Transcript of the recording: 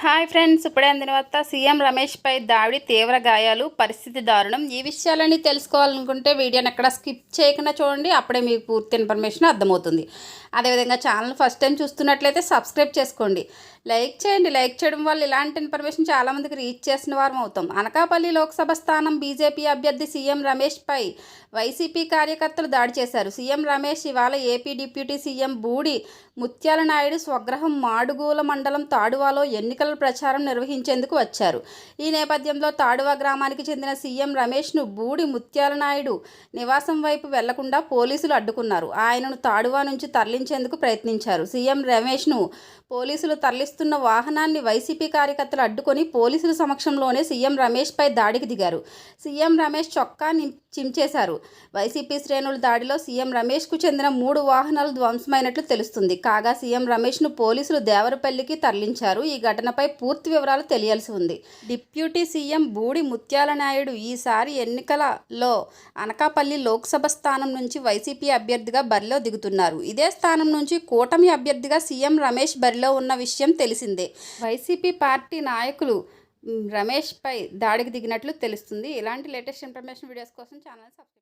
Hi friends, ఇప్పుడే అందిన వార్త. సీఎం రమేష్పై దాడి, తీవ్ర గాయాలు, పరిస్థితి దారుణం. ఈ విషయాలన్నీ తెలుసుకోవాలనుకుంటే వీడియోని ఎక్కడ స్కిప్ చేయకుండా చూడండి. అప్పుడే మీకు పూర్తి ఇన్ఫర్మేషన్ అర్థమవుతుంది. అదేవిధంగా ఛానల్ ఫస్ట్ టైం చూస్తున్నట్లయితే సబ్స్క్రైబ్ చేసుకోండి, లైక్ చేయండి. లైక్ చేయడం వల్ల ఇలాంటి ఇన్ఫర్మేషన్ చాలామందికి రీచ్ చేసిన వారం అవుతాం. అనకాపల్లి లోక్సభ స్థానం బీజేపీ అభ్యర్థి సీఎం రమేష్పై వైసీపీ కార్యకర్తలు దాడి చేశారు. సీఎం రమేష్ ఇవాళ ఏపీ డిప్యూటీ సీఎం బూడి ముత్యాల నాయుడు స్వగ్రహం మాడుగుల మండలం తాడువాలో ఎన్నికల ప్రచారం నిర్వహించేందుకు వచ్చారు. ఈ నేపథ్యంలో తాడువా గ్రామానికి చెందిన సీఎం రమేష్ను బూడి ముత్యాల నాయుడు నివాసం వైపు వెళ్లకుండా పోలీసులు అడ్డుకున్నారు. ఆయనను తాడువా నుంచి తరలించేందుకు ప్రయత్నించారు. సీఎం రమేష్ను పోలీసులు తరలిస్తున్న వాహనాన్ని వైసీపీ కార్యకర్తలు అడ్డుకొని పోలీసుల సమక్షంలోనే సీఎం రమేష్పై దాడికి దిగారు. సీఎం రమేష్ చొక్కా చించేశారు. వైసీపీ శ్రేణుల దాడిలో సీఎం రమేష్కు చెందిన 3 వాహనాలు ధ్వంసమైనట్లు తెలుస్తుంది. కాగా సీఎం రమేష్ను పోలీసులు దేవరపల్లికి తరలించారు. ఈ ఘటనపై పూర్తి వివరాలు తెలియాల్సి ఉంది. డిప్యూటీ సీఎం బూడి ముత్యాల నాయుడు ఈసారి ఎన్నికలలో అనకాపల్లి లోక్సభ స్థానం నుంచి వైసీపీ అభ్యర్థిగా బరిలో దిగుతున్నారు. ఇదే స్థానం నుంచి కూటమి అభ్యర్థిగా సీఎం రమేష్ బరిలో ఉన్న విషయం తెలిసిందే. వైసీపీ పార్టీ నాయకులు రమేష్పై దాడికి దిగినట్లు తెలుస్తుంది. ఇలాంటి లేటెస్ట్ ఇన్ఫర్మేషన్ వీడియోస్ కోసం ఛానల్ సబ్స్క్రైబ్